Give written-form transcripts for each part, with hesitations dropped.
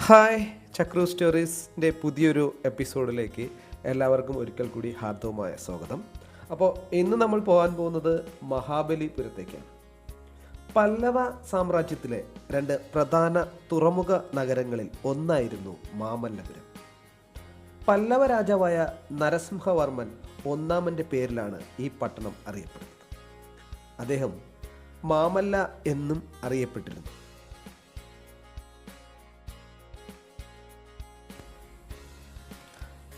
Hi, ചക്രു സ്റ്റോറീസിൻ്റെ പുതിയൊരു എപ്പിസോഡിലേക്ക് എല്ലാവർക്കും ഒരിക്കൽ കൂടി ഹാർദവമായ സ്വാഗതം. അപ്പോൾ ഇന്ന് നമ്മൾ പോകാൻ പോകുന്നത് മഹാബലിപുരത്തേക്കാണ്. പല്ലവ സാമ്രാജ്യത്തിലെ രണ്ട് പ്രധാന തുറമുഖ നഗരങ്ങളിൽ ഒന്നായിരുന്നു മാമല്ലപുരം. പല്ലവ രാജാവായ നരസിംഹവർമ്മൻ ഒന്നാമൻ്റെ പേരിലാണ് ഈ പട്ടണം അറിയപ്പെടുന്നത്. അദ്ദേഹം മാമല്ല എന്നും അറിയപ്പെട്ടിരുന്നു.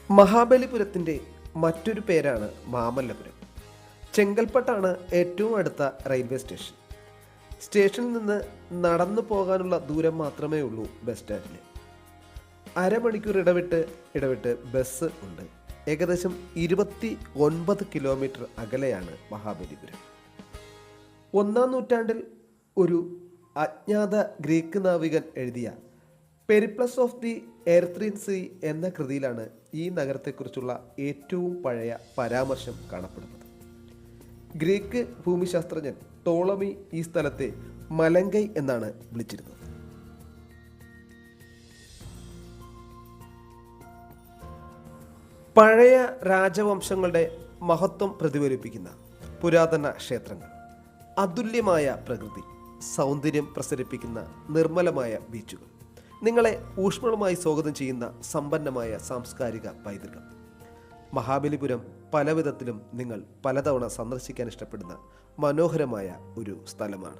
മഹാബലിപുരത്തിൻ്റെ മറ്റൊരു പേരാണ് മാമല്ലപുരം. ചെങ്കൽപ്പട്ടാണ് ഏറ്റവും അടുത്ത റെയിൽവേ സ്റ്റേഷൻ. സ്റ്റേഷനിൽ നിന്ന് നടന്നു പോകാനുള്ള ദൂരം മാത്രമേ ഉള്ളൂ ബസ് സ്റ്റാൻഡിൽ. അരമണിക്കൂർ ഇടവിട്ട് ബസ് ഉണ്ട്. ഏകദേശം 29 കിലോമീറ്റർ അകലെയാണ് മഹാബലിപുരം. 1-ാം നൂറ്റാണ്ടിൽ ഒരു അജ്ഞാത ഗ്രീക്ക് നാവികൻ എഴുതിയ പെരിപ്ലസ് ഓഫ് ദി എർത്രീൻ സീ എന്ന കൃതിയിലാണ് ഈ നഗരത്തെക്കുറിച്ചുള്ള ഏറ്റവും പഴയ പരാമർശം കാണപ്പെടുന്നത്. ഗ്രീക്ക് ഭൂമിശാസ്ത്രജ്ഞൻ ടോളമി ഈ സ്ഥലത്തെ മലങ്കൈ എന്നാണ് വിളിച്ചിരുന്നത്. പഴയ രാജവംശങ്ങളുടെ മഹത്വം പ്രതിഫലിപ്പിക്കുന്ന പുരാതന ക്ഷേത്രങ്ങൾ, അതുല്യമായ പ്രകൃതി, സൗന്ദര്യം പ്രസരിപ്പിക്കുന്ന നിർമ്മലമായ ബീച്ചുകൾ, നിങ്ങളെ ഊഷ്മളമായി സ്വാഗതം ചെയ്യുന്ന സമ്പന്നമായ സാംസ്കാരിക പൈതൃകം. മഹാബലിപുരം പലവിധത്തിലും നിങ്ങൾ പലതവണ സന്ദർശിക്കാൻ ഇഷ്ടപ്പെടുന്ന മനോഹരമായ ഒരു സ്ഥലമാണ്.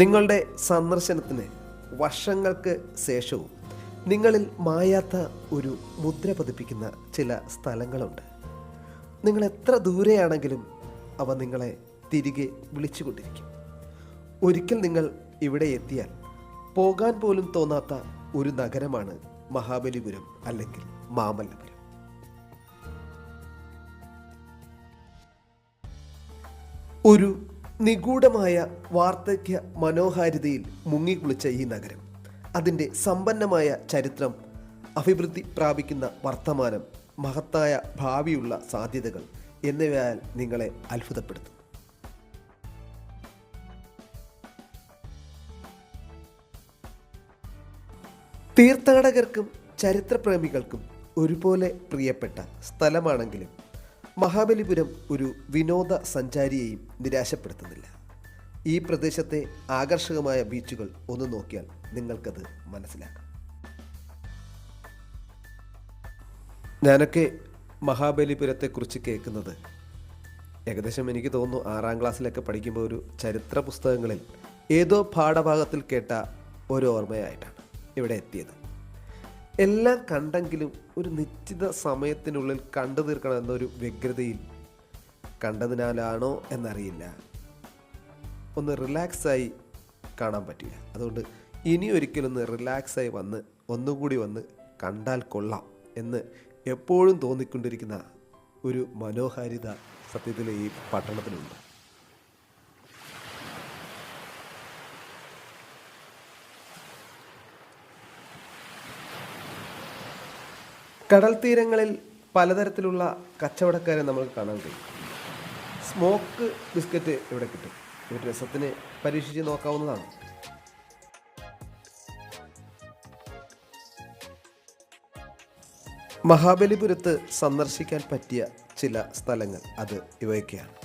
നിങ്ങളുടെ സന്ദർശനത്തിന് വർഷങ്ങൾക്ക് ശേഷവും നിങ്ങളിൽ മായാത്ത ഒരു മുദ്ര പതിപ്പിക്കുന്ന ചില സ്ഥലങ്ങളുണ്ട്. നിങ്ങൾ എത്ര ദൂരെയാണെങ്കിലും അവ നിങ്ങളെ തിരികെ വിളിച്ചുകൊണ്ടിരിക്കും. ഒരിക്കൽ നിങ്ങൾ ഇവിടെ എത്തിയാൽ പോകാൻ പോലും തോന്നാത്ത ഒരു നഗരമാണ് മഹാബലിപുരം അല്ലെങ്കിൽ മാമല്ലപുരം. ഒരു നിഗൂഢമായ വാർദ്ധക്യ മനോഹാരിതയിൽ മുങ്ങിക്കുളിച്ച ഈ നഗരം, അതിൻ്റെ സമ്പന്നമായ ചരിത്രം, അഭിവൃദ്ധി പ്രാപിക്കുന്ന വർത്തമാനം, മഹത്തായ ഭാവിയുള്ള സാധ്യതകൾ എന്നിവയാൽ നിങ്ങളെ അത്ഭുതപ്പെടുത്തും. തീർത്ഥാടകർക്കും ചരിത്രപ്രേമികൾക്കും ഒരുപോലെ പ്രിയപ്പെട്ട സ്ഥലമാണെങ്കിലും മഹാബലിപുരം ഒരു വിനോദ സഞ്ചാരിയെയും നിരാശപ്പെടുത്തുന്നില്ല. ഈ പ്രദേശത്തെ ആകർഷകമായ ബീച്ചുകൾ ഒന്ന് നോക്കിയാൽ നിങ്ങൾക്കത് മനസ്സിലാക്കാം. ഞാനൊക്കെ മഹാബലിപുരത്തെക്കുറിച്ച് കേൾക്കുന്നത് ഏകദേശം എനിക്ക് തോന്നുന്നു 6-ാം ക്ലാസ്സിലൊക്കെ പഠിക്കുമ്പോൾ ഒരു ചരിത്ര പുസ്തകങ്ങളിൽ ഏതോ പാഠഭാഗത്തിൽ കേട്ട ഒരു ഓർമ്മയായിട്ടാണ് ഇവിടെ എത്തിയത്. എല്ലാം കണ്ടെങ്കിലും ഒരു നിശ്ചിത സമയത്തിനുള്ളിൽ കണ്ടു തീർക്കണം എന്നൊരു വ്യഗ്രതയിൽ കണ്ടതിനാലാണോ എന്നറിയില്ല, ഒന്ന് റിലാക്സായി കാണാൻ പറ്റില്ല. അതുകൊണ്ട് ഇനി ഒരിക്കലൊന്ന് റിലാക്സായി വന്ന് ഒന്നുകൂടി വന്ന് കണ്ടാൽ കൊള്ളാം എന്ന് എപ്പോഴും തോന്നിക്കൊണ്ടിരിക്കുന്ന ഒരു മനോഹാരിത സത്യത്തിൽ ഈ പട്ടണത്തിലുണ്ട്. കടൽ തീരങ്ങളിൽ പലതരത്തിലുള്ള കച്ചവടക്കാരെ നമുക്ക് കാണാൻ കഴിയും. സ്മോക്ക് ബിസ്ക്കറ്റ് ഇവിടെ കിട്ടും. ഒരു രസത്തിന് പരീക്ഷിച്ച് നോക്കാവുന്നതാണ്. മഹാബലിപുരത്ത് സന്ദർശിക്കാൻ പറ്റിയ ചില സ്ഥലങ്ങൾ അത് ഇവയൊക്കെയാണ്.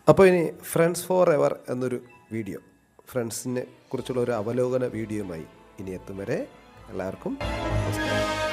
അപ്പോൾ ഇനി ഫ്രണ്ട്സ് ഫോർ എവർ എന്നൊരു വീഡിയോ, ഫ്രണ്ട്സിനെ കുറിച്ചുള്ള ഒരു അവലോകന വീഡിയോയുമായി ഇനി എത്തും വരെ എല്ലാവർക്കും നമസ്കാരം.